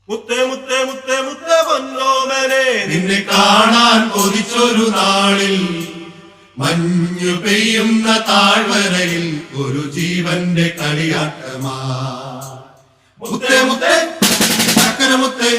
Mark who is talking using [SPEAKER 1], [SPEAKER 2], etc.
[SPEAKER 1] മുത്തേ മുത്തേ മുത്തേ മുത്തേ പൊന്നോമനെ
[SPEAKER 2] നിന്നെ കാണാൻ കൊതിച്ചൊരു നാളിൽ മഞ്ഞു പെയ്യുന്ന താഴ്വരയിൽ ഒരു ജീവന്റെ കളിയാട്ടമാ മുത്തേ മുത്തേ ചക്കര മുത്തേ